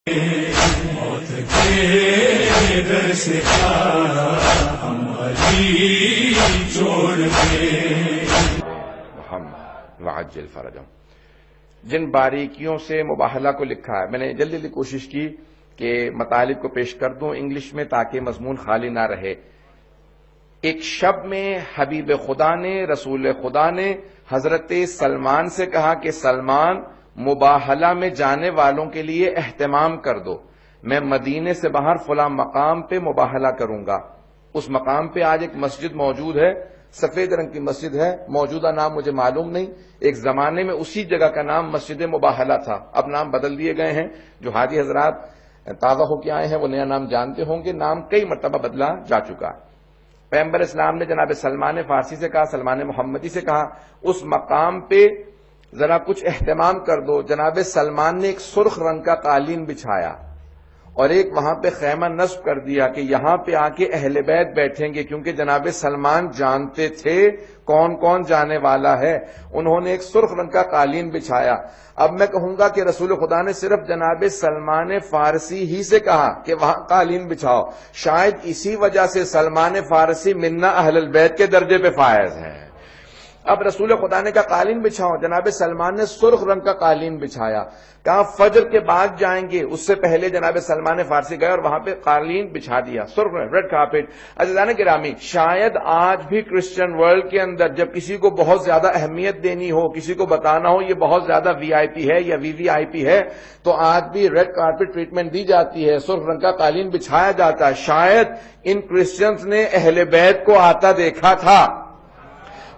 موت کے در سے ہم علی چھوڑ کے محمد وعجل فرجهم. جن باریکیوں سے مباہلہ کو لکھا ہے، میں نے جلدی جلدی کوشش کی کہ مطالب کو پیش کر دوں انگلش میں تاکہ مضمون خالی نہ رہے. ایک شب میں حبیب خدا نے، رسول خدا نے حضرت سلمان سے کہا کہ سلمان، مباہلہ میں جانے والوں کے لیے اہتمام کر دو، میں مدینے سے باہر فلاں مقام پہ مباہلہ کروں گا. اس مقام پہ آج ایک مسجد موجود ہے، سفید رنگ کی مسجد ہے، موجودہ نام مجھے معلوم نہیں. ایک زمانے میں اسی جگہ کا نام مسجد مباہلہ تھا، اب نام بدل دیے گئے ہیں. جو حاجی حضرات تازہ ہو کے آئے ہیں وہ نیا نام جانتے ہوں گے، نام کئی مرتبہ بدلا جا چکا. پیغمبر اسلام نے جناب سلمان فارسی سے کہا، سلمان محمدی سے کہا اس مقام پہ ذرا کچھ اہتمام کر دو. جناب سلمان نے ایک سرخ رنگ کا قالین بچھایا اور ایک وہاں پہ خیمہ نصب کر دیا کہ یہاں پہ آ کے اہل بیت بیٹھیں گے، کیونکہ جناب سلمان جانتے تھے کون کون جانے والا ہے. انہوں نے ایک سرخ رنگ کا قالین بچھایا. اب میں کہوں گا کہ رسول خدا نے صرف جناب سلمان فارسی ہی سے کہا کہ وہاں قالین بچھاؤ، شاید اسی وجہ سے سلمان فارسی منا اہل البیت کے درجے پہ فائز ہے. اب رسول خدا نے کہا قالین بچھاؤ، جناب سلمان نے سرخ رنگ کا قالین بچھایا. کہا فجر کے بعد جائیں گے، اس سے پہلے جناب سلمان فارسی گئے اور وہاں پہ قالین بچھا دیا، سرخ ریڈ کارپیٹ. عزیزان گرامی، شاید آج بھی کرسچن ورلڈ کے اندر جب کسی کو بہت زیادہ اہمیت دینی ہو، کسی کو بتانا ہو یہ بہت زیادہ وی آئی پی ہے یا وی وی آئی پی ہے، تو آج بھی ریڈ کارپیٹ ٹریٹمنٹ دی جاتی ہے، سرخ رنگ کا قالین بچھایا جاتا ہے. شاید ان کرسچنز نے اہل بیت کو آتا دیکھا تھا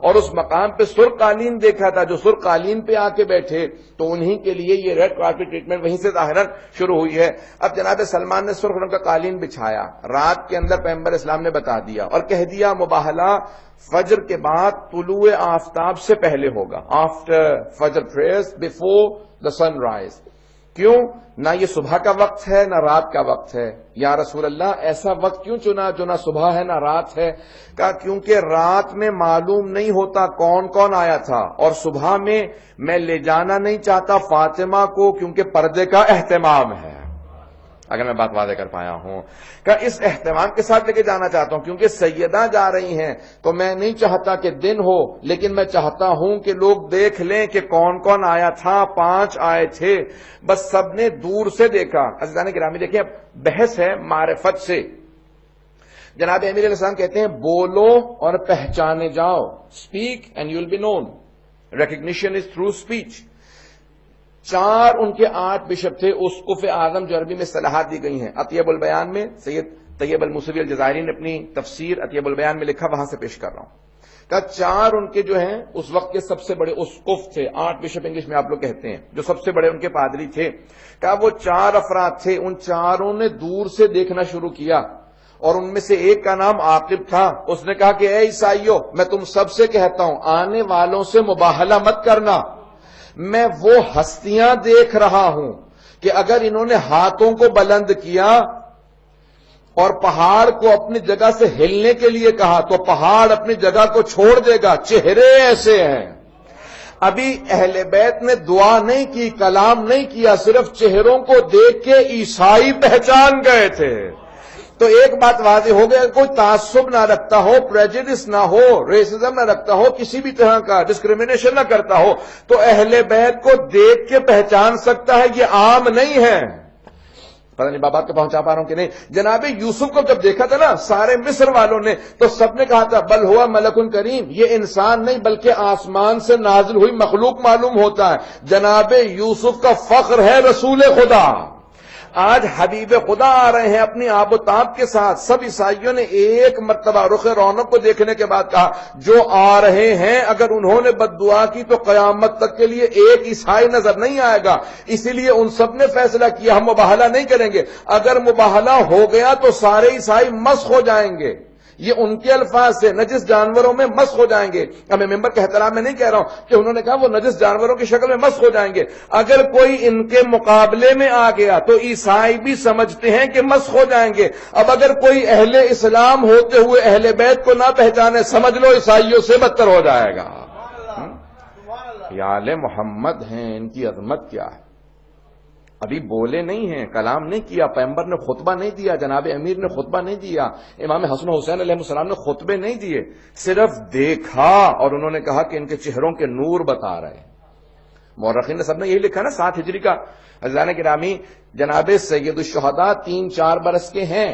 اور اس مقام پہ سرخ قالین دیکھا تھا. جو سرخ قالین پہ آ کے بیٹھے تو انہی کے لیے یہ ریڈ کارپیٹ ٹریٹمنٹ وہیں سے ظاہراً شروع ہوئی ہے. اب جناب سلمان نے سرخ رنگ کا قالین بچھایا، رات کے اندر پیغمبر اسلام نے بتا دیا اور کہہ دیا مباہلہ فجر کے بعد طلوع آفتاب سے پہلے ہوگا، after Fajr prayers before the sunrise. کیوں؟ نہ یہ صبح کا وقت ہے نہ رات کا وقت ہے. یا رسول اللہ ایسا وقت کیوں چنا جو نہ صبح ہے نہ رات ہے؟ کہا کیونکہ رات میں معلوم نہیں ہوتا کون کون آیا تھا، اور صبح میں لے جانا نہیں چاہتا فاطمہ کو کیونکہ پردے کا اہتمام ہے. اگر میں بات واضح کر پایا ہوں کہ اس اہتمام کے ساتھ لے کے جانا چاہتا ہوں کیونکہ سیدہ جا رہی ہیں تو میں نہیں چاہتا کہ دن ہو، لیکن میں چاہتا ہوں کہ لوگ دیکھ لیں کہ کون کون آیا تھا. 5 آئے تھے، بس سب نے دور سے دیکھا. عزیزان گرامی دیکھیں، اب بحث ہے معرفت سے. جناب امیر علیہ السلام کہتے ہیں بولو اور پہچانے جاؤ، speak and you will be known, recognition is through speech. 4 ان کے 8 بشپ تھے. اسقف اعظم جو عربی میں اصطلاحات دی گئی ہیں، اطیب البیان میں سید طیب الموسوی الجزائری نے اپنی تفسیر اطیب البیان میں لکھا، وہاں سے پیش کر رہا ہوں. کہ 4 ان کے جو ہیں اس وقت کے سب سے بڑے اسقف تھے، 8 بشپ انگلش میں آپ لوگ کہتے ہیں، جو سب سے بڑے ان کے پادری تھے. کہ وہ 4 افراد تھے، ان 4 نے دور سے دیکھنا شروع کیا اور ان میں سے ایک کا نام عاقب تھا. اس نے کہا کہ اے عیسائیو، میں تم سب سے کہتا ہوں آنے والوں سے مباہلہ مت کرنا. میں وہ ہستیاں دیکھ رہا ہوں کہ اگر انہوں نے ہاتھوں کو بلند کیا اور پہاڑ کو اپنی جگہ سے ہلنے کے لیے کہا تو پہاڑ اپنی جگہ کو چھوڑ دے گا. چہرے ایسے ہیں. ابھی اہل بیت نے دعا نہیں کی، کلام نہیں کیا، صرف چہروں کو دیکھ کے عیسائی پہچان گئے تھے. تو ایک بات واضح ہو گیا، کوئی تعصب نہ رکھتا ہو، پریجڈس نہ ہو، ریسزم نہ رکھتا ہو، کسی بھی طرح کا ڈسکریمنیشن نہ کرتا ہو، تو اہل بیت کو دیکھ کے پہچان سکتا ہے. یہ عام نہیں ہے. پتہ نہیں بات کو پہنچا پا رہا ہوں کہ نہیں. جناب یوسف کو جب دیکھا تھا نا سارے مصر والوں نے، تو سب نے کہا تھا بل ہوا ملک کریم، یہ انسان نہیں بلکہ آسمان سے نازل ہوئی مخلوق معلوم ہوتا ہے. جناب یوسف کا فخر ہے رسول خدا. آج حبیب خدا آ رہے ہیں اپنی آب و تاب کے ساتھ. سب عیسائیوں نے ایک مرتبہ رخ رونق کو دیکھنے کے بعد کہا جو آ رہے ہیں اگر انہوں نے بد دعا کی تو قیامت تک کے لیے ایک عیسائی نظر نہیں آئے گا. اسی لیے ان سب نے فیصلہ کیا ہم مباہلہ نہیں کریں گے. اگر مباہلہ ہو گیا تو سارے عیسائی مسخ ہو جائیں گے. یہ ان کے الفاظ سے نجس جانوروں میں مسخ ہو جائیں گے. اب میں ممبر کے احترام میں نہیں کہہ رہا ہوں کہ انہوں نے کہا وہ نجس جانوروں کی شکل میں مسخ ہو جائیں گے. اگر کوئی ان کے مقابلے میں آ گیا تو عیسائی بھی سمجھتے ہیں کہ مسخ ہو جائیں گے. اب اگر کوئی اہل اسلام ہوتے ہوئے اہل بیت کو نہ پہچانے، سمجھ لو عیسائیوں سے بدتر ہو جائے گا. یا آل محمد ہیں، ان کی عظمت کیا ہے. ابھی بولے نہیں ہیں، کلام نہیں کیا، پیغمبر نے خطبہ نہیں دیا، جناب امیر نے خطبہ نہیں دیا، امام حسن و حسین علیہ السلام نے خطبے نہیں دیے، صرف دیکھا اور انہوں نے کہا کہ ان کے چہروں کے نور بتا رہے ہیں۔ مورخین نے سب نے یہی لکھا نا 7 ہجری کا۔ عزیزان گرامی، جناب سید الشہداء 3-4 برس کے ہیں،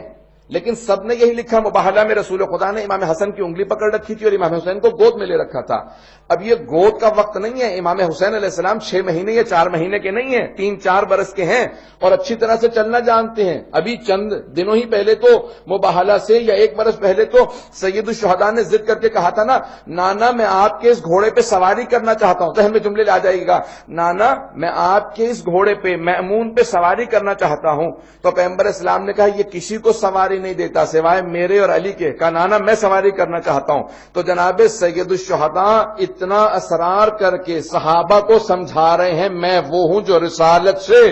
لیکن سب نے یہی لکھا مباہلہ میں رسول خدا نے امام حسن کی انگلی پکڑ رکھی تھی اور امام حسین کو گود میں لے رکھا تھا۔ اب یہ گود کا وقت نہیں ہے، امام حسین علیہ السلام 6 مہینے یا 4 مہینے کے نہیں ہیں، 3-4 برس کے ہیں اور اچھی طرح سے چلنا جانتے ہیں۔ ابھی چند دنوں ہی پہلے تو مباہلہ سے یا 1 برس پہلے تو سید الشہداء نے ضد کر کے کہا تھا نا، نانا میں آپ کے اس گھوڑے پہ سواری کرنا چاہتا ہوں، ذہن میں جملے آ جائے گا، نانا میں آپ کے اس گھوڑے پہ مأمون پہ سواری کرنا چاہتا ہوں۔ تو پیغمبر اسلام نے کہا یہ کسی کو سواری نہیں دیتا سوائے میرے اور علی کے، کہا نانا میں سواری کرنا چاہتا ہوں۔ تو جناب سید الشہداء اتنا اصرار کر کے صحابہ کو سمجھا رہے ہیں میں وہ ہوں جو رسالت سے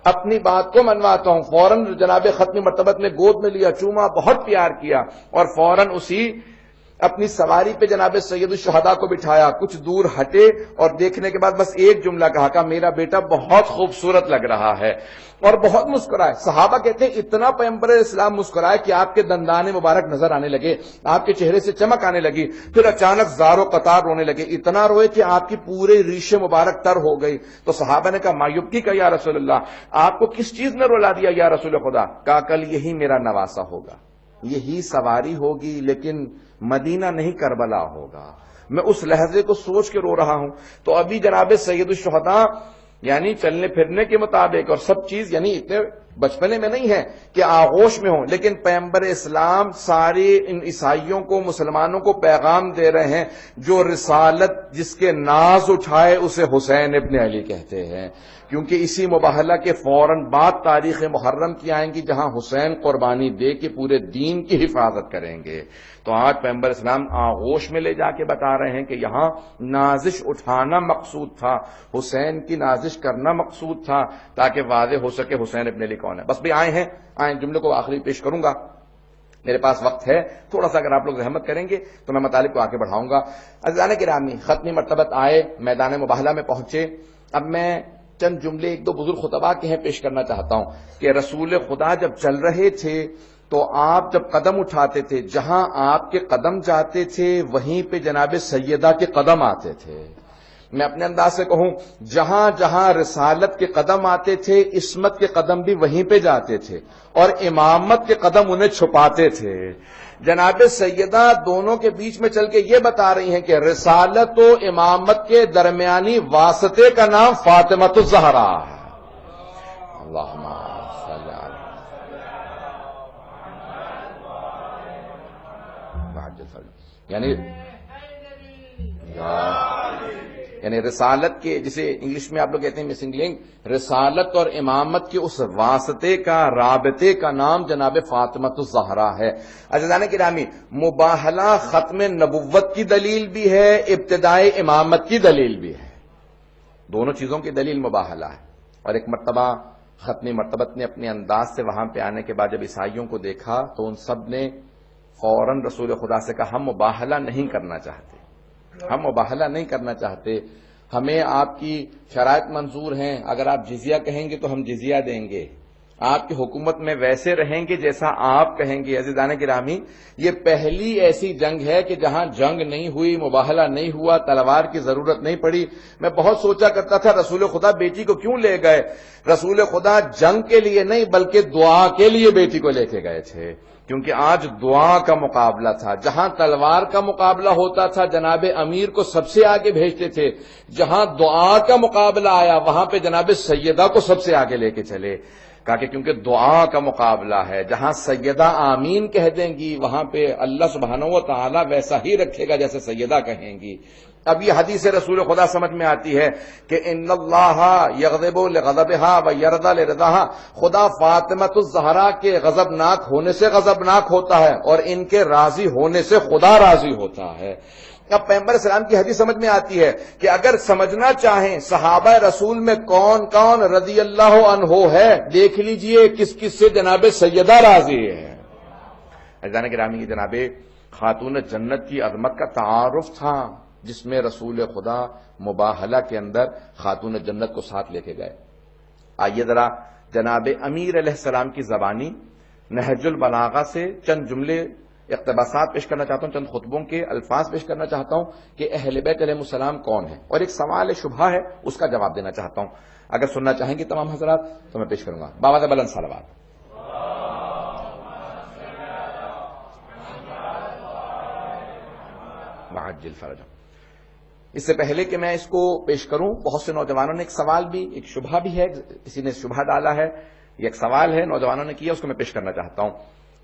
اپنی بات کو منواتا ہوں۔ فوراً جناب ختمی مرتبت نے گود میں لیا، چوما، بہت پیار کیا اور فوراً اسی اپنی سواری پہ جناب سید الشہداء کو بٹھایا، کچھ دور ہٹے اور دیکھنے کے بعد بس ایک جملہ کہا میرا بیٹا بہت خوبصورت لگ رہا ہے اور بہت مسکرائے۔ صحابہ کہتے ہیں اتنا پیغمبر اسلام مسکرائے کہ آپ کے دندان مبارک نظر آنے لگے، آپ کے چہرے سے چمک آنے لگی، پھر اچانک زار و قطار رونے لگے، اتنا روئے کہ آپ کی پورے ریش مبارک تر ہو گئی۔ تو صحابہ نے کہا مایوبکی کا یا رسول اللہ، آپ کو کس چیز نے رلا دیا یا رسول خدا؟ کہا کل یہی میرا نواسا ہوگا، یہی سواری ہوگی، لیکن مدینہ نہیں کربلا ہوگا۔ میں اس لحظے کو سوچ کے رو رہا ہوں۔ تو ابھی جناب سید الشہداء یعنی چلنے پھرنے کے مطابق اور سب چیز یعنی اتنے بچپنے میں نہیں ہے کہ آغوش میں ہوں، لیکن پیغمبر اسلام سارے ان عیسائیوں کو، مسلمانوں کو پیغام دے رہے ہیں جو رسالت جس کے ناز اٹھائے اسے حسین ابن علی کہتے ہیں، کیونکہ اسی مباہلہ کے فوراً بعد تاریخ محرم کی آئیں گی جہاں حسین قربانی دے کے پورے دین کی حفاظت کریں گے۔ تو آج پیغمبر اسلام آغوش میں لے جا کے بتا رہے ہیں کہ یہاں نازش اٹھانا مقصود تھا، حسین کی نازش کرنا مقصود تھا تاکہ واضح ہو سکے حسین ابن علی کون ہے۔ بس بھی آئیں جملے کو آخری پیش کروں گا، میرے پاس وقت ہے تھوڑا سا، اگر آپ لوگ زحمت کریں گے تو میں مطالب کو آگے بڑھاؤں گا۔ عزیزان گرامی، ختمی مرتبت آئے، میدان مباہلہ میں پہنچے۔ اب میں چند جملے 1-2 بزرگ خطباء کے ہیں پیش کرنا چاہتا ہوں کہ رسول خدا جب چل رہے تھے تو آپ جب قدم اٹھاتے تھے، جہاں آپ کے قدم جاتے تھے وہیں پہ جناب سیدہ کے قدم آتے تھے۔ میں اپنے انداز سے کہوں، جہاں جہاں رسالت کے قدم آتے تھے عصمت کے قدم بھی وہیں پہ جاتے تھے اور امامت کے قدم انہیں چھپاتے تھے۔ جناب سیدہ دونوں کے بیچ میں چل کے یہ بتا رہی ہیں کہ رسالت و امامت کے درمیانی واسطے کا نام فاطمۃ الزہرا ہے۔ اللہم صلی علی یعنی رسالت کے، جسے انگلش میں آپ لوگ کہتے ہیں مسنگ لنک، رسالت اور امامت کے اس واسطے کا، رابطے کا نام جناب فاطمۃ الزہرا ہے۔ عزیزان گرامی، مباہلہ ختم نبوت کی دلیل بھی ہے، ابتدائے امامت کی دلیل بھی ہے، دونوں چیزوں کی دلیل مباہلہ ہے۔ اور ایک مرتبہ ختمی مرتبت نے اپنے انداز سے وہاں پہ آنے کے بعد جب عیسائیوں کو دیکھا تو ان سب نے فوراً رسول خدا سے کہا ہم مباہلہ نہیں کرنا چاہتے، ہم مباہلہ نہیں کرنا چاہتے، ہمیں آپ کی شرائط منظور ہیں، اگر آپ جزیہ کہیں گے تو ہم جزیہ دیں گے، آپ کی حکومت میں ویسے رہیں گے جیسا آپ کہیں گے۔ عزیزان گرامی، یہ پہلی ایسی جنگ ہے کہ جہاں جنگ نہیں ہوئی، مباہلہ نہیں ہوا، تلوار کی ضرورت نہیں پڑی۔ میں بہت سوچا کرتا تھا رسول خدا بیٹی کو کیوں لے گئے؟ رسول خدا جنگ کے لیے نہیں بلکہ دعا کے لیے بیٹی کو لے کے گئے تھے، کیونکہ آج دعا کا مقابلہ تھا۔ جہاں تلوار کا مقابلہ ہوتا تھا جناب امیر کو سب سے آگے بھیجتے تھے، جہاں دعا کا مقابلہ آیا وہاں پہ جناب سیدہ کو سب سے آگے لے کے چلے، کہا کہ کیونکہ دعا کا مقابلہ ہے، جہاں سیدہ آمین کہہ دیں گی وہاں پہ اللہ سبحانہ و تعالی ویسا ہی رکھے گا جیسے سیدہ کہیں گی۔ اب یہ حدیث رسول خدا سمجھ میں آتی ہے کہ ان اللہ یغضب لغضبها ویرضى لرضاها، خدا فاطمۃ الزہرا کے غضبناک ہونے سے غضبناک ہوتا ہے اور ان کے راضی ہونے سے خدا راضی ہوتا ہے۔ اب پیغمبر اسلام کی حدیث سمجھ میں آتی ہے کہ اگر سمجھنا چاہیں صحابہ رسول میں کون کون رضی اللہ عنہ ہے، دیکھ لیجئے کس کس سے جناب سیدہ راضی ہے۔ عزیزان گرامی، یہ جناب خاتون جنت کی عظمت کا تعارف تھا جس میں رسول خدا مباہلہ کے اندر خاتون جنت کو ساتھ لے کے گئے۔ آئیے ذرا جناب امیر علیہ السلام کی زبانی نہج البلاغہ سے چند جملے اقتباسات پیش کرنا چاہتا ہوں، چند خطبوں کے الفاظ پیش کرنا چاہتا ہوں کہ اہل بیت علیہ السلام کون ہے، اور ایک سوال شبہہ ہے اس کا جواب دینا چاہتا ہوں۔ اگر سننا چاہیں گے تمام حضرات تو میں پیش کروں گا۔ باوجہ بلند صلوات۔ وعجل فرجهم۔ اس سے پہلے کہ میں اس کو پیش کروں، بہت سے نوجوانوں نے ایک سوال بھی، ایک شبہہ بھی ہے، کسی نے شبہہ ڈالا ہے، یہ ایک سوال ہے نوجوانوں نے کیا، اس کو میں پیش کرنا چاہتا ہوں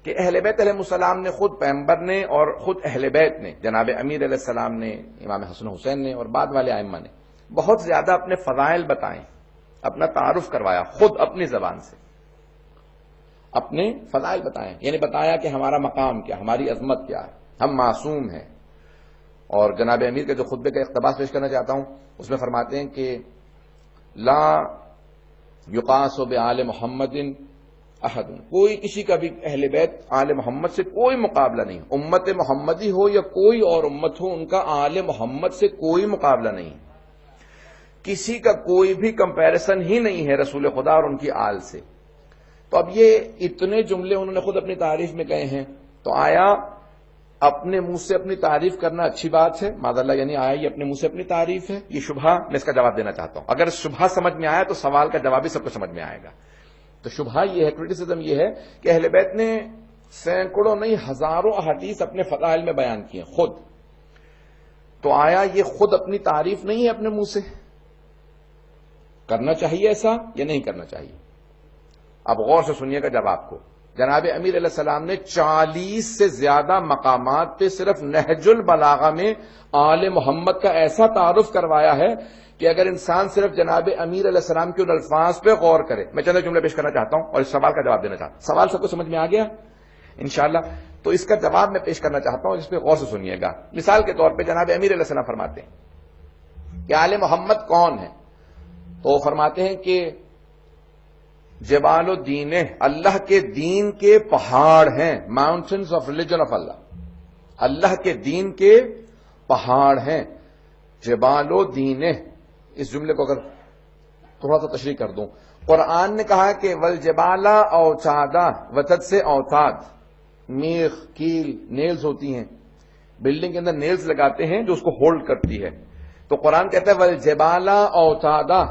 کہ اہل بیت علیہ السلام نے خود پیغمبر نے اور خود اہل بیت نے، جناب امیر علیہ السلام نے، امام حسن حسین نے اور بعد والے ائمہ نے بہت زیادہ اپنے فضائل بتائیں، اپنا تعارف کروایا خود اپنی زبان سے، اپنے فضائل بتائیں، یعنی بتایا کہ ہمارا مقام کیا، ہماری عظمت کیا ہے، ہم معصوم ہیں۔ اور جناب امیر کے جو خطبے کا اقتباس پیش کرنا چاہتا ہوں اس میں فرماتے ہیں کہ لا یقاس بآل محمد احد، کوئی کسی کا بھی اہل بیت آل محمد سے کوئی مقابلہ نہیں، امت محمدی ہو یا کوئی اور امت ہو، ان کا آل محمد سے کوئی مقابلہ نہیں، کسی کا کوئی بھی کمپیریزن ہی نہیں ہے رسول خدا اور ان کی آل سے۔ تو اب یہ اتنے جملے انہوں نے خود اپنی تعریف میں کہے ہیں، تو آیا اپنے منہ سے اپنی تعریف کرنا اچھی بات ہے؟ معاذ اللہ، یعنی آیا یہ اپنے منہ سے اپنی تعریف ہے؟ یہ شبہہ، میں اس کا جواب دینا چاہتا ہوں۔ اگر شبہہ سمجھ میں آیا تو سوال کا جواب بھی سب کو سمجھ میں آئے گا۔ تو شبہہ یہ ہے، کرٹیسزم یہ ہے کہ اہل بیت نے سینکڑوں نہیں ہزاروں احادیث اپنے فضائل میں بیان کیے خود، تو آیا یہ خود اپنی تعریف نہیں ہے اپنے منہ سے؟ کرنا چاہیے ایسا یا نہیں کرنا چاہیے؟ اب غور سے سنیے گا جواب کو۔ جناب امیر علیہ السلام نے 40 سے زیادہ مقامات پہ صرف نہج البلاغہ میں آل محمد کا ایسا تعارف کروایا ہے کہ اگر انسان صرف جناب امیر علیہ السلام کے ان الفاظ پہ غور کرے، میں چند جملے پیش کرنا چاہتا ہوں اور اس سوال کا جواب دینا چاہتا ہوں۔ سوال سب کو سمجھ میں آ گیا انشاءاللہ؟ تو اس کا جواب میں پیش کرنا چاہتا ہوں، اس پہ غور سے سنیے گا۔ مثال کے طور پہ جناب امیر علیہ السلام فرماتے ہیں کہ آل محمد کون ہے، تو فرماتے ہیں کہ جبال الدین، اللہ کے دین کے پہاڑ ہیں، ماؤنٹنز آف ریلیجن آف اللہ، اللہ کے دین کے پہاڑ ہیں، جبال الدین۔ اس جملے کو اگر تھوڑا سا تشریح کر دوں، قرآن نے کہا کہ والجبال اوتادا، وتد سے اوتاد، میخ، کیل، نیلز ہوتی ہیں، بلڈنگ کے اندر نیلز لگاتے ہیں جو اس کو ہولڈ کرتی ہے، تو قرآن کہتا ہے والجبال اوتادا،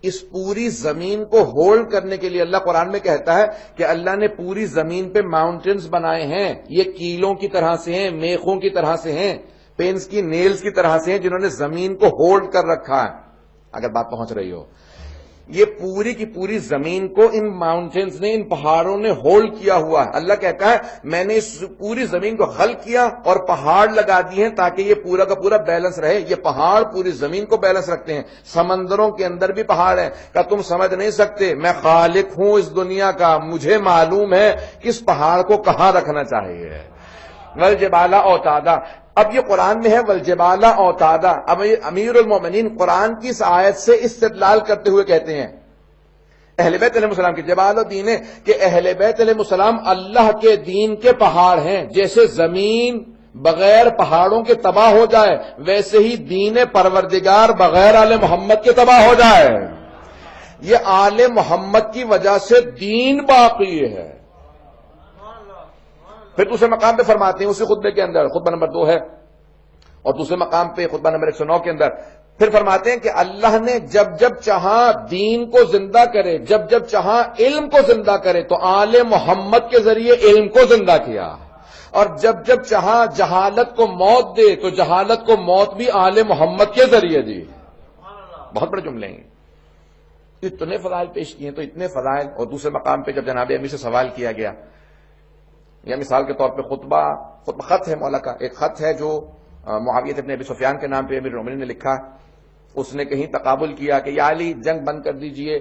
اس پوری زمین کو ہولڈ کرنے کے لیے اللہ قرآن میں کہتا ہے کہ اللہ نے پوری زمین پہ ماؤنٹنز بنائے ہیں، یہ کیلوں کی طرح سے ہیں، میخوں کی طرح سے ہیں، پینس کی نیلز کی طرح سے ہیں، جنہوں نے زمین کو ہولڈ کر رکھا ہے۔ اگر بات پہنچ رہی ہو، یہ پوری کی پوری زمین کو ان ماؤنٹنز نے، ان پہاڑوں نے ہولڈ کیا ہوا ہے۔ اللہ کہتا ہے میں نے اس پوری زمین کو خلق کیا اور پہاڑ لگا دیے ہیں تاکہ یہ پورا کا پورا بیلنس رہے۔ یہ پہاڑ پوری زمین کو بیلنس رکھتے ہیں، سمندروں کے اندر بھی پہاڑ ہیں۔ کہ تم سمجھ نہیں سکتے، میں خالق ہوں اس دنیا کا، مجھے معلوم ہے کس پہاڑ کو کہاں رکھنا چاہیے۔ والجبال اوتادا، اب یہ قرآن میں ہے والجبال اوتادا۔ اب امیر المومنین قرآن کی اس آیت سے استدلال کرتے ہوئے کہتے ہیں اہل بیت علیہ السلام کی جبال الدین ہے کہ اہل بیت علیہ السلام اللہ کے دین کے پہاڑ ہیں۔ جیسے زمین بغیر پہاڑوں کے تباہ ہو جائے، ویسے ہی دین پروردگار بغیر آل محمد کے تباہ ہو جائے۔ یہ آل محمد کی وجہ سے دین باقی ہے۔ پھر دوسرے مقام پہ فرماتے ہیں اسی خطبے کے اندر، خطبہ نمبر 2 ہے، اور دوسرے مقام پہ خطبہ نمبر 109 کے اندر پھر فرماتے ہیں کہ اللہ نے جب جب چاہا دین کو زندہ کرے، جب جب چاہا علم کو زندہ کرے تو آل محمد کے ذریعے علم کو زندہ کیا، اور جب جب چاہا جہالت کو موت دے تو جہالت کو موت بھی آل محمد کے ذریعے دی۔ بہت بڑے جملے ہیں، اتنے فضائل پیش کیے ہیں۔ تو اتنے فضائل، اور دوسرے مقام پہ جب جناب امیر سے سوال کیا گیا، یا مثال کے طور پہ خطبہ خط ہے مولا کا، ایک خط ہے جو معاویہ ابن ابی سفیان کے نام پہ امیر المومنین نے لکھا، اس نے کہیں تقابل کیا کہ یا علی جنگ بند کر دیجئے،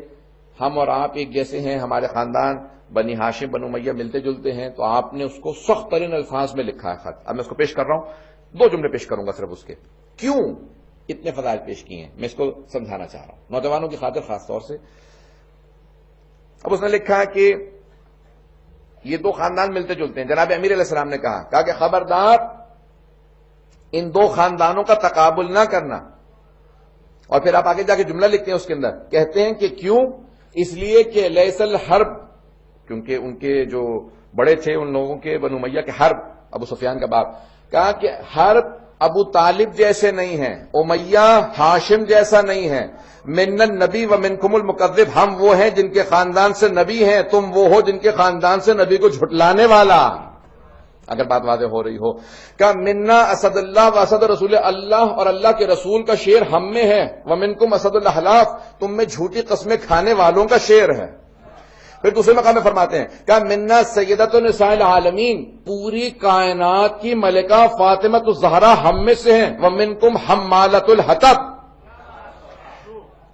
ہم اور آپ ایک جیسے ہیں، ہمارے خاندان بنی ہاشم بنو امیہ ملتے جلتے ہیں، تو آپ نے اس کو سخت ترین الفاظ میں لکھا ہے خط۔ اب میں اس کو پیش کر رہا ہوں، 2 جملے پیش کروں گا صرف اس کے، کیوں اتنے فضائل پیش کیے ہیں، میں اس کو سمجھانا چاہ رہا ہوں نوجوانوں کی خاطر خاص طور سے۔ اب اس نے لکھا کہ یہ 2 خاندان ملتے جلتے ہیں۔ جناب امیر علیہ السلام نے کہا کہ خبردار ان 2 خاندانوں کا تقابل نہ کرنا، اور پھر آپ آگے جا کے جملہ لکھتے ہیں اس کے اندر، کہتے ہیں کہ کیوں اس لیے کہ لیس الحرب، کیونکہ ان کے جو بڑے تھے ان لوگوں کے بنو امیہ کے حرب، ابو سفیان کا باپ، کہا کہ حرب ابو طالب جیسے نہیں ہیں، امیہ ہاشم جیسا نہیں ہے، من النبی و منکم المکذب، ہم وہ ہیں جن کے خاندان سے نبی ہیں، تم وہ ہو جن کے خاندان سے نبی کو جھٹلانے والا، اگر بات واضح ہو رہی ہو۔ کہ منا اسد اللہ و اسد رسول، اللہ اور اللہ کے رسول کا شیر ہم میں ہے، ومنکم اسد الاحلاف، تم میں جھوٹی قسمیں کھانے والوں کا شیر ہے۔ پھر دوسرے مقام میں فرماتے ہیں کہ منا سیدۃ النساء العالمین، پوری کائنات کی ملکہ فاطمہ الزہرا ہم میں سے ہیں، ومنکم حمالۃ الحطب،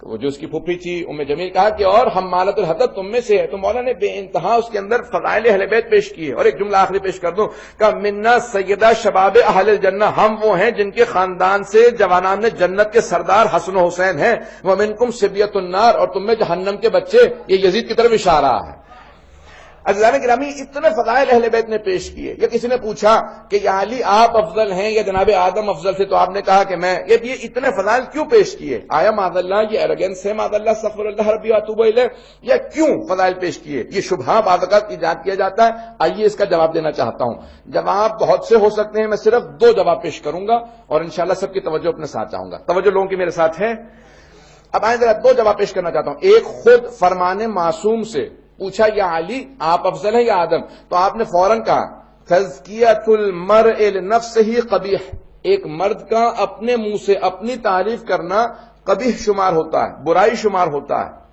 وہ جو اس کی پھوپھی تھی ام جمیل، کہا کہ اور حمالۃ الحطب تم میں سے ہے۔ تو مولا نے بے انتہا اس کے اندر فضائل اہل بیت پیش کیے۔ اور ایک جملہ آخری پیش کر دوں کہ منا سیدہ شباب اہل الجنہ، ہم وہ ہیں جن کے خاندان سے جوانان جنت کے سردار حسن و حسین ہیں، ومنکم صبیۃ النار، اور تم میں جہنم کے بچے، یہ یزید کی طرف اشارہ ہے۔ عزیزان گرامی، اتنے فضائل اہل بیت نے پیش کیے۔ یا کسی نے پوچھا کہ یا علی آپ افضل ہیں یا جناب آدم افضل سے، تو آپ نے کہا کہ میں، یہ اتنے فضائل کیوں پیش کیے؟ آیا معاذ اللہ یہ ایروگینس ہے، معاذ اللہ استغفر اللہ ربی واتوب الیہ، یا کیوں فضائل پیش کیے؟ یہ شبہہ بعض اوقات ایجاد کیا جاتا ہے، آئیے اس کا جواب دینا چاہتا ہوں۔ جواب بہت سے ہو سکتے ہیں، میں صرف 2 جواب پیش کروں گا اور انشاءاللہ سب کی توجہ اپنے ساتھ چاہوں گا۔ توجہ لوگوں کی میرے ساتھ ہے؟ اب آئیں ذرا 2 جواب پیش کرنا چاہتا ہوں۔ ایک خود فرمان معصوم سے پوچھا یا علی آپ افضل ہیں یا آدم، تو آپ نے فوراً کہا تزکیۃ المرء لنفسہ قبیح، ایک مرد کا اپنے منہ سے اپنی تعریف کرنا قبیح شمار ہوتا ہے، برائی شمار ہوتا ہے،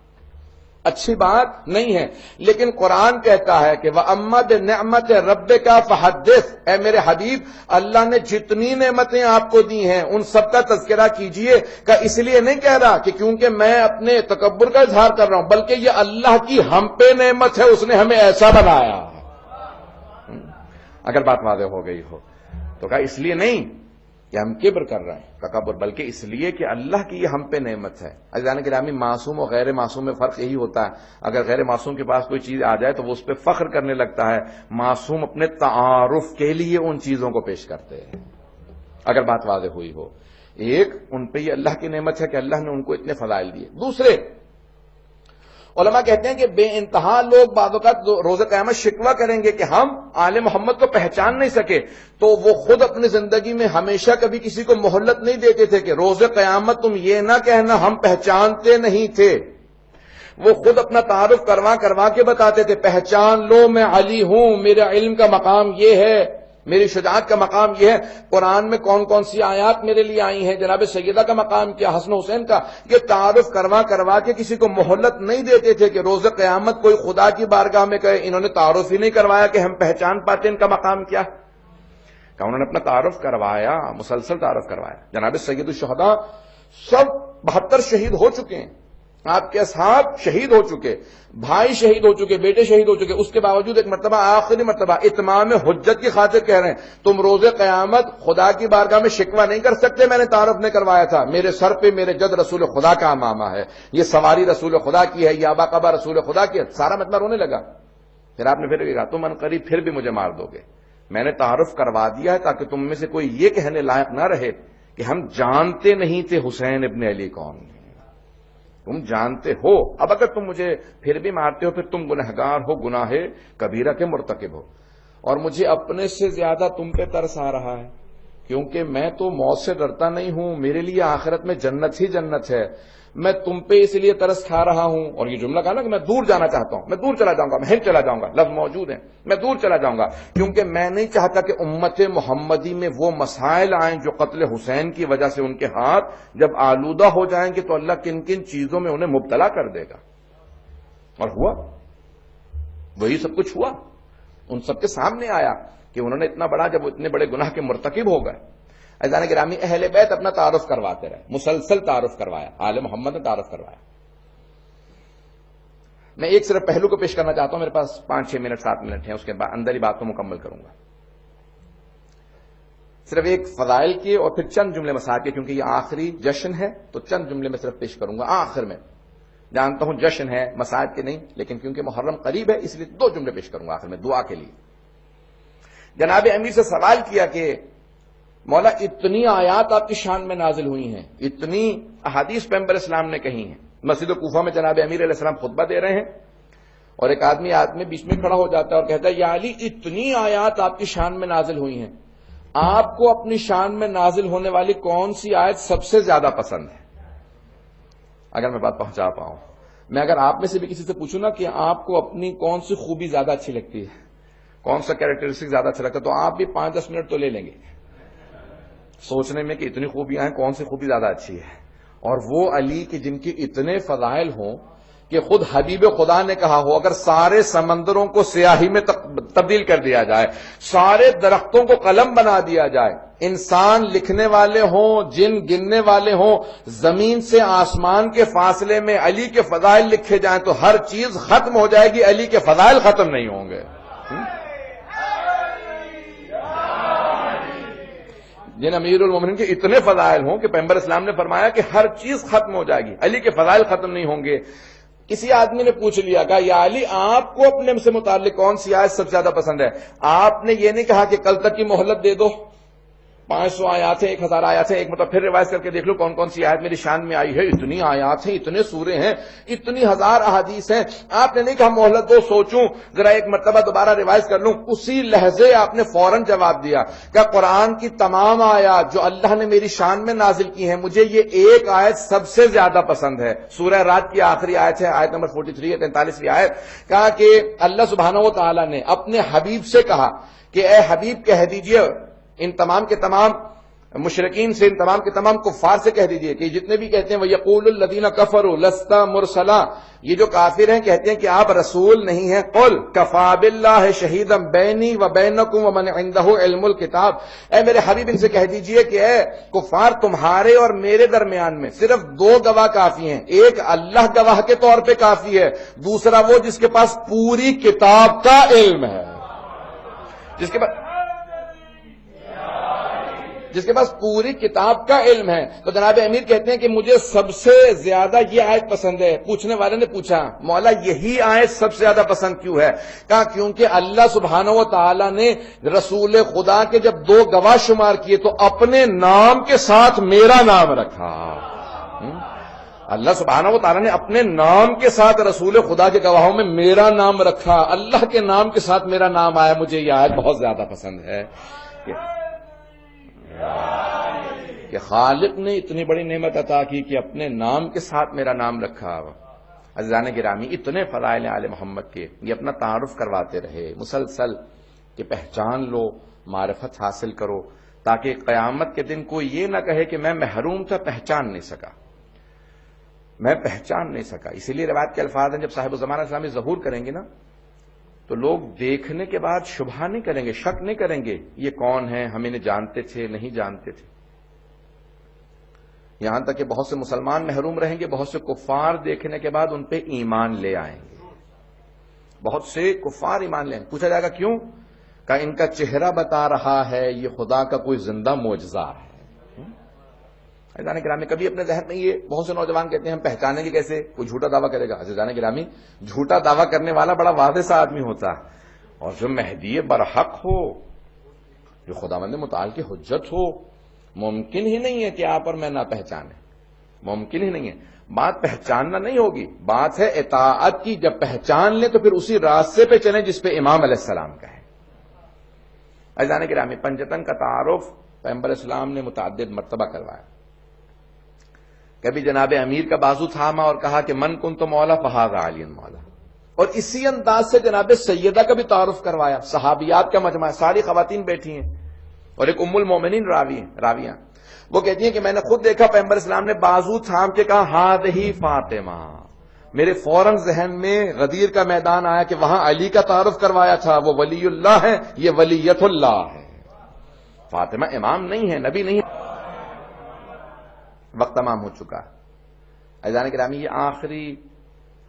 اچھی بات نہیں ہے۔ لیکن قرآن کہتا ہے کہ وَأَمَّا بِنِعْمَتِ رَبِّكَ فَحَدِّثْ، اے میرے حبیب اللہ نے جتنی نعمتیں آپ کو دی ہیں ان سب کا تذکرہ کیجئے۔ کہ اس لیے نہیں کہہ رہا کہ کیونکہ میں اپنے تکبر کا اظہار کر رہا ہوں، بلکہ یہ اللہ کی ہم پہ نعمت ہے، اس نے ہمیں ایسا بنایا۔ اگر بات واضح ہو گئی ہو تو کہا اس لیے نہیں کہ ہم کبر کر رہے ہیں، تکبر، بلکہ اس لیے کہ اللہ کی یہ ہم پہ نعمت ہے۔ عزیزان گرامی، معصوم اور غیر معصوم میں فرق یہی ہوتا ہے، اگر غیر معصوم کے پاس کوئی چیز آ جائے تو وہ اس پہ فخر کرنے لگتا ہے، معصوم اپنے تعارف کے لیے ان چیزوں کو پیش کرتے ہیں۔ اگر بات واضح ہوئی ہو، ایک ان پہ یہ اللہ کی نعمت ہے کہ اللہ نے ان کو اتنے فضائل دیے۔ دوسرے علماء کہتے ہیں کہ بے انتہا لوگ بعض اوقات روز قیامت شکوہ کریں گے کہ ہم آل محمد کو پہچان نہیں سکے، تو وہ خود اپنی زندگی میں ہمیشہ کبھی کسی کو مہلت نہیں دیتے تھے کہ روز قیامت تم یہ نہ کہنا ہم پہچانتے نہیں تھے، وہ خود اپنا تعارف کروا کے بتاتے تھے، پہچان لو میں علی ہوں، میرا علم کا مقام یہ ہے، میری شجاعت کا مقام یہ ہے، قرآن میں کون کون سی آیات میرے لیے آئی ہیں، جناب سیدہ کا مقام کیا، حسن حسین کا، یہ تعارف کروا کے کسی کو مہلت نہیں دیتے تھے کہ روز قیامت کوئی خدا کی بارگاہ میں کہے انہوں نے تعارف ہی نہیں کروایا کہ ہم پہچان پاتے ان کا مقام کیا، کہ انہوں نے اپنا تعارف کروایا، مسلسل تعارف کروایا۔ جناب سید الشہداء سب 72 شہید ہو چکے ہیں، آپ کے اصحاب شہید ہو چکے، بھائی شہید ہو چکے، بیٹے شہید ہو چکے، اس کے باوجود ایک مرتبہ، آخری مرتبہ اتمام حجت کی خاطر کہہ رہے ہیں تم روز قیامت خدا کی بارگاہ میں شکوہ نہیں کر سکتے میں نے تعارف نہیں کروایا تھا، میرے سر پہ میرے جد رسول خدا کا امامہ ہے، یہ سواری رسول خدا کی ہے، یہ آبا قبا رسول خدا کی ہے۔ سارا مجمع رونے لگا۔ پھر آپ نے پھر کہا تم عنقریب پھر بھی مجھے مار دو گے، میں نے تعارف کروا دیا ہے تاکہ تم میں سے کوئی یہ کہنے لائق نہ رہے کہ ہم جانتے نہیں تھے حسین ابن علی کون ہے، تم جانتے ہو، اب اگر تم مجھے پھر بھی مارتے ہو پھر تم گنہگار ہو، گناہ کبیرہ کے مرتکب ہو، اور مجھے اپنے سے زیادہ تم پہ ترس آ رہا ہے کیونکہ میں تو موت سے ڈرتا نہیں ہوں، میرے لیے آخرت میں جنت ہی جنت ہے، میں تم پہ اس لیے ترس کھا رہا ہوں۔ اور یہ جملہ کہا نا کہ میں دور جانا چاہتا ہوں، میں دور چلا جاؤں گا، میں ہند چلا جاؤں گا، لفظ موجود ہیں، میں دور چلا جاؤں گا کیونکہ میں نہیں چاہتا کہ امت محمدی میں وہ مسائل آئیں جو قتل حسین کی وجہ سے ان کے ہاتھ جب آلودہ ہو جائیں گے تو اللہ کن کن چیزوں میں انہیں مبتلا کر دے گا۔ اور ہوا، وہی سب کچھ ہوا، ان سب کے سامنے آیا کہ انہوں نے اتنا بڑا، جب وہ اتنے بڑے گناہ کے مرتکب ہو گئے۔ عزیزان گرامی، اہل بیت اپنا تعارف کرواتے رہے، مسلسل تعارف کروایا، آل محمد نے تعارف کروایا۔ میں ایک صرف پہلو کو پیش کرنا چاہتا ہوں، میرے پاس 5-6 منٹ 7 منٹ ہیں، اس کے بعد اندر ہی بات کو مکمل کروں گا۔ صرف ایک فضائل کی اور پھر چند جملے مسائل کے، کیونکہ یہ آخری جشن ہے تو چند جملے میں صرف پیش کروں گا آخر میں۔ جانتا ہوں جشن ہے، مسائل کے نہیں، لیکن کیونکہ محرم قریب ہے اس لیے 2 جملے پیش کروں گا آخر میں دعا کے لیے۔ جناب امیر سے سوال کیا کہ مولا اتنی آیات آپ کی شان میں نازل ہوئی ہیں، اتنی احادیث پیغمبر اسلام نے کہی ہیں، مسجد کوفہ میں جناب امیر علیہ السلام خطبہ دے رہے ہیں اور ایک آدمی بیچ میں کھڑا ہو جاتا ہے اور کہتا ہے یا علی اتنی آیات آپ کی شان میں نازل ہوئی ہیں، آپ کو اپنی شان میں نازل ہونے والی کون سی آیت سب سے زیادہ پسند ہے؟ اگر میں بات پہنچا پاؤں، میں اگر آپ میں سے بھی کسی سے پوچھوں نا کہ آپ کو اپنی کون سی خوبی زیادہ اچھی لگتی ہے، کون سا کیریکٹرسٹک زیادہ اچھا لگتا ہے، تو آپ بھی 5-10 منٹ تو لے لیں گے سوچنے میں کہ اتنی خوبیاں ہیں، کون سی خوبی زیادہ اچھی ہے۔ اور وہ علی کہ جن کے اتنے فضائل ہوں کہ خود حبیب خدا نے کہا ہو اگر سارے سمندروں کو سیاہی میں تبدیل کر دیا جائے، سارے درختوں کو قلم بنا دیا جائے، انسان لکھنے والے ہوں، جن گننے والے ہوں، زمین سے آسمان کے فاصلے میں علی کے فضائل لکھے جائیں تو ہر چیز ختم ہو جائے گی، علی کے فضائل ختم نہیں ہوں گے۔ جن امیر المومنین کے اتنے فضائل ہوں کہ پیغمبر اسلام نے فرمایا کہ ہر چیز ختم ہو جائے گی، علی کے فضائل ختم نہیں ہوں گے۔ کسی آدمی نے پوچھ لیا کہ یا علی آپ کو اپنے سے متعلق کون سی آیت سب سے زیادہ پسند ہے؟ آپ نے یہ نہیں کہا کہ کل تک کی مہلت دے دو، 500 آیات ہیں، 1000 آیات ہیں، ایک مرتبہ پھر ریوائز کر کے دیکھ لو کون کون سی آیت میری شان میں آئی ہے، اتنی آیات ہیں، اتنے سورے ہیں، اتنی 1000 احادیث ہیں۔ آپ نے نہیں کہا مہلت دو، سوچوں، ذرا ایک مرتبہ دوبارہ ریوائز کر لوں، اسی لہجے آپ نے فوراً جواب دیا کہ قرآن کی تمام آیات جو اللہ نے میری شان میں نازل کی ہیں مجھے یہ ایک آیت سب سے زیادہ پسند ہے۔ سورہ رات کی آخری آیت ہے، آیت نمبر 43 ہے، 43ویں آیت، کہا کہ اللہ سبحانہ و تعالی نے اپنے حبیب سے کہا کہ اے حبیب کہہ دیجئے ان تمام کے تمام مشرکین سے، ان تمام کے تمام کفار سے کہہ دیجئے کہ جتنے بھی کہتے ہیں وَيَقُولُ الَّذِينَ كَفَرُوا لَسْتَ مُرْسَلًا، یہ جو کافر ہیں کہتے ہیں کہ آپ رسول نہیں ہیں، قُلْ كَفَىٰ بِاللَّهِ شَهِيدًا بَيْنِي وَبَيْنَكُمْ وَمَنْ عِندَهُ عِلْمُ الْكِتَابِ، اے میرے حبیب ان سے کہہ دیجئے کہ اے کفار تمہارے اور میرے درمیان میں صرف 2 گواہ کافی ہیں، ایک اللہ گواہ کے طور پہ کافی ہے، دوسرا وہ جس کے پاس پوری کتاب کا علم ہے، جس کے پاس پوری کتاب کا علم ہے۔ تو جناب امیر کہتے ہیں کہ مجھے سب سے زیادہ یہ آیت پسند ہے۔ پوچھنے والے نے پوچھا مولا یہی آیت سب سے زیادہ پسند کیوں ہے؟ کہا کیونکہ اللہ سبحانہ و تعالی نے رسول خدا کے جب 2 گواہ شمار کیے تو اپنے نام کے ساتھ میرا نام رکھا۔ اللہ سبحانہ و تعالی نے اپنے نام کے ساتھ رسول خدا کے گواہوں میں میرا نام رکھا، اللہ کے نام کے ساتھ میرا نام آیا، مجھے یہ آیت بہت زیادہ پسند ہے کہ خالق نے اتنی بڑی نعمت عطا کی کہ اپنے نام کے ساتھ میرا نام رکھا۔ عزیزان گرامی، اتنے فضائل آل محمد کے، یہ اپنا تعارف کرواتے رہے مسلسل کہ پہچان لو، معرفت حاصل کرو، تاکہ قیامت کے دن کوئی یہ نہ کہے کہ میں محروم تھا، پہچان نہیں سکا، میں پہچان نہیں سکا۔ اسی لیے روایت کے الفاظ ہیں جب صاحب زمانہ اسلامی ظہور کریں گے نا تو لوگ دیکھنے کے بعد شبہ نہیں کریں گے، شک نہیں کریں گے یہ کون ہیں، ہم انہیں جانتے تھے نہیں جانتے تھے، یہاں تک کہ بہت سے مسلمان محروم رہیں گے، بہت سے کفار دیکھنے کے بعد ان پہ ایمان لے آئیں گے، بہت سے کفار ایمان لیں گے۔ پوچھا جائے گا کیوں؟ کہ ان کا چہرہ بتا رہا ہے یہ خدا کا کوئی زندہ معجزہ ہے۔ عزیزان گرامی، کبھی اپنے ذہن میں یہ بہت سے نوجوان کہتے ہیں ہم پہچانیں گے کیسے؟ کوئی جھوٹا دعویٰ کرے گا۔ عزیزان گرامی، جھوٹا دعویٰ کرنے والا بڑا واضح سا آدمی ہوتا ہے، اور جو مہدی برحق ہو، جو خداوند متعال کی حجت ہو، ممکن ہی نہیں ہے کہ آپ اور میں نہ پہچانے، ممکن ہی نہیں ہے۔ بات پہچاننا نہیں ہوگی، بات ہے اطاعت کی۔ جب پہچان لیں تو پھر اسی راستے پہ چلیں جس پہ امام علیہ السلام کا ہے۔ عزیزان گرامی، پنجتن کا تعارف پیغمبر اسلام نے متعدد مرتبہ کروایا۔ کبھی جناب امیر کا بازو تھاما اور کہا کہ من کنت مولا فہذا علی مولا، اور اسی انداز سے جناب سیدہ کا بھی تعارف کروایا۔ صحابیات کا مجمع، ساری خواتین بیٹھی ہیں اور ایک ام المومنین راویہ، وہ کہتی ہیں کہ میں نے خود دیکھا پیغمبر اسلام نے بازو تھام کے کہا ہذہ فاطمہ، میرے فوراً ذہن میں غدیر کا میدان آیا کہ وہاں علی کا تعارف کروایا تھا، وہ ولی اللہ ہے، یہ ولیت اللہ ہے، فاطمہ امام نہیں ہے، نبی نہیں ہے۔ وقت تمام ہو چکا ہے۔ عزیزان گرامی، یہ آخری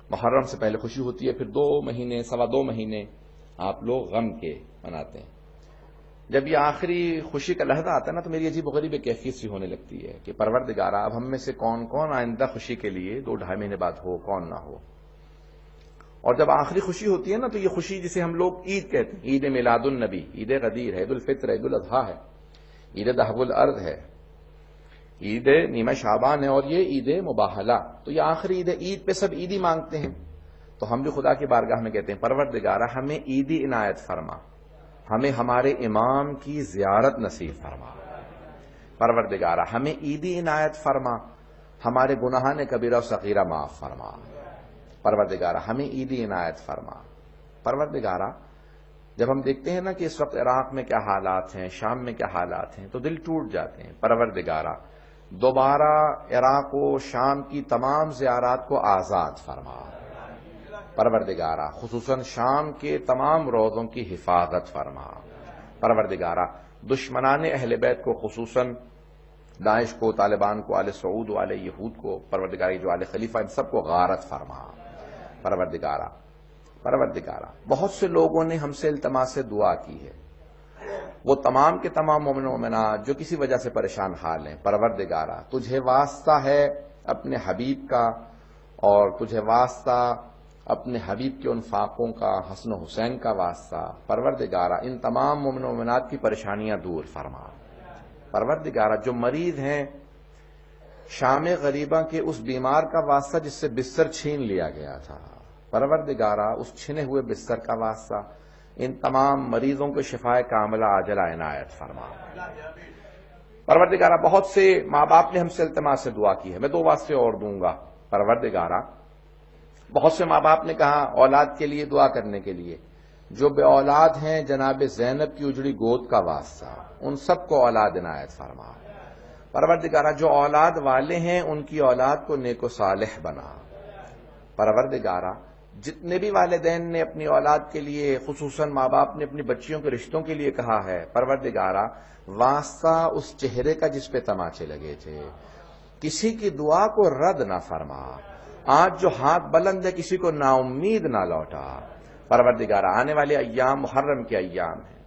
محرم سے پہلے خوشی ہوتی ہے، پھر 2 مہینے 2.25 مہینے آپ لوگ غم کے مناتے ہیں۔ جب یہ آخری خوشی کا لحظہ آتا ہے نا تو میری عجیب و غریب کیفیت سی ہونے لگتی ہے کہ پروردگارا اب ہم میں سے کون کون آئندہ خوشی کے لیے 2-2.5 مہینے بعد ہو، کون نہ ہو۔ اور جب آخری خوشی ہوتی ہے نا تو یہ خوشی جسے ہم لوگ عید کہتے ہیں، عید میلاد النبی، عید غدیر ہے، عید الفطر ہے، عید الاضحیٰ ہے، عید دہب الارض ہے، عید نیمہ شعبان ہے اور یہ عید مباہلہ، تو یہ آخری عید ہے، عید پہ سب عیدی مانگتے ہیں، تو ہم بھی خدا کی بارگاہ میں کہتے ہیں پروردگارہ ہمیں عیدی عنایت فرما، ہمیں ہمارے امام کی زیارت نصیب فرما، پروردگارہ ہمیں عیدی عنایت فرما، ہمارے گناہان کبیرہ و صغیرہ معاف فرما، پروردگارہ ہمیں عیدی عنایت فرما۔ پروردگارہ جب ہم دیکھتے ہیں نا کہ اس وقت عراق میں کیا حالات ہیں، شام میں کیا حالات ہیں، تو دل ٹوٹ جاتے ہیں۔ پروردگارہ دوبارہ عراق و شام کی تمام زیارات کو آزاد فرما، پروردگارہ خصوصاً شام کے تمام روضوں کی حفاظت فرما، پروردگارہ دشمنان اہل بیت کو خصوصاً داعش کو، طالبان کو، آل سعود و آل یہود کو، پروردگارہ جو آل خلیفہ ان سب کو غارت فرما، پروردگارہ بہت سے لوگوں نے ہم سے التماس دعا کی ہے، وہ تمام کے تمام مومن و مومنات جو کسی وجہ سے پریشان حال ہیں، پروردگارہ تجھے واسطہ ہے اپنے حبیب کا، اور تجھے واسطہ اپنے حبیب کے ان فاقوں کا، حسن و حسین کا واسطہ، پروردگارہ ان تمام مومن و مومنات کی پریشانیاں دور فرما، پروردگارہ جو مریض ہیں شام غریبہ کے اس بیمار کا واسطہ جس سے بستر چھین لیا گیا تھا، پروردگارہ اس چھنے ہوئے بستر کا واسطہ ان تمام مریضوں کو شفائے کاملہ عاجلہ عنایت فرما، پروردگارہ بہت سے ماں باپ نے ہم سے التماس سے دعا کی ہے، میں 2 واسطے اور دوں گا، پروردگارہ بہت سے ماں باپ نے کہا اولاد کے لیے دعا کرنے کے لیے، جو بے اولاد ہیں جناب زینب کی اجڑی گود کا واسطہ ان سب کو اولاد عنایت فرما، پروردگارہ جو اولاد والے ہیں ان کی اولاد کو نیک و صالح بنا، پروردگارہ جتنے بھی والدین نے اپنی اولاد کے لیے خصوصاً ماں باپ نے اپنی بچیوں کے رشتوں کے لیے کہا ہے، پروردگارہ واسطہ اس چہرے کا جس پہ تماچے لگے تھے، کسی کی دعا کو رد نہ فرما، آج جو ہاتھ بلند ہے کسی کو نا امید نہ لوٹا، پروردگارہ آنے والے ایام محرم کے ایام ہیں،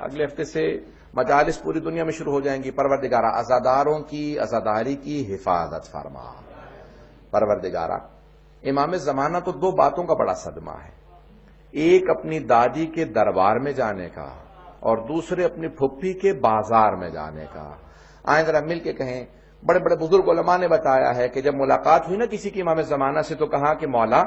اگلے ہفتے سے مجالس پوری دنیا میں شروع ہو جائیں گی، پروردگارہ عزاداروں کی عزاداری کی حفاظت فرما، پروردگارہ امام زمانہ تو 2 باتوں کا بڑا صدمہ ہے، ایک اپنی دادی کے دربار میں جانے کا اور دوسرے اپنی پھپھی کے بازار میں جانے کا۔ آئیں ذرا مل کے کہیں، بڑے بڑے بزرگ علماء نے بتایا ہے کہ جب ملاقات ہوئی نا کسی کی امام زمانہ سے تو کہا کہ مولا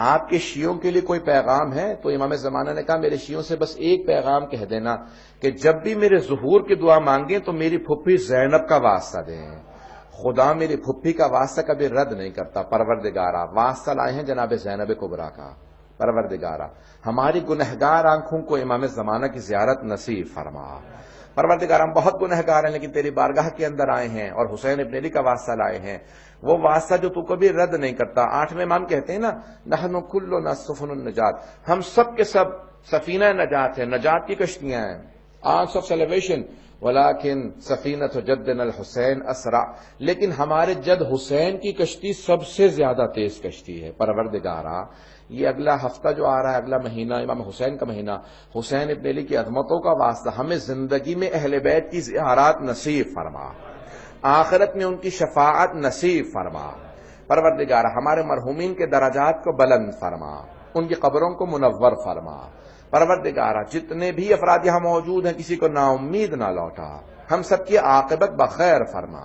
آپ کے شیعوں کے لیے کوئی پیغام ہے؟ تو امام زمانہ نے کہا میرے شیعوں سے بس ایک پیغام کہہ دینا کہ جب بھی میرے ظہور کی دعا مانگیں تو میری پھپھی زینب کا واسطہ دیں، خدا میری پھپھی کا واسطہ کبھی رد نہیں کرتا، پروردگارہ واسطہ لائے ہیں جناب زینب کبریٰ کا، پروردگارہ ہماری گنہگار آنکھوں کو امام زمانہ کی زیارت نصیب فرما، پروردگار ہم بہت گنہگار ہیں لیکن تیری بارگاہ کے اندر آئے ہیں اور حسین ابن علی کا واسطہ لائے ہیں، وہ واسطہ جو تو کبھی رد نہیں کرتا۔ 8ویں امام کہتے ہیں نا نحن کلنا سفن النجات، ہم سب کے سب سفینہ نجات ہیں، نجات کی کشتیاں ہیں، آرمس آف سیلیویشن، ولیکن سفینۃ جدنا الحسین اسرع، لیکن ہمارے جد حسین کی کشتی سب سے زیادہ تیز کشتی ہے۔ پروردگارہ یہ اگلا ہفتہ جو آ رہا ہے، اگلا مہینہ امام حسین کا مہینہ، حسین ابن علی کی عظمتوں کا واسطہ ہمیں زندگی میں اہل بیت کی زیارات نصیب فرما، آخرت میں ان کی شفاعت نصیب فرما، پروردگارہ ہمارے مرحومین کے درجات کو بلند فرما، ان کی قبروں کو منور فرما، پروردگارہ جتنے بھی افراد یہاں موجود ہیں کسی کو نا امید نہ لوٹا، ہم سب کی عاقبت بخیر فرما،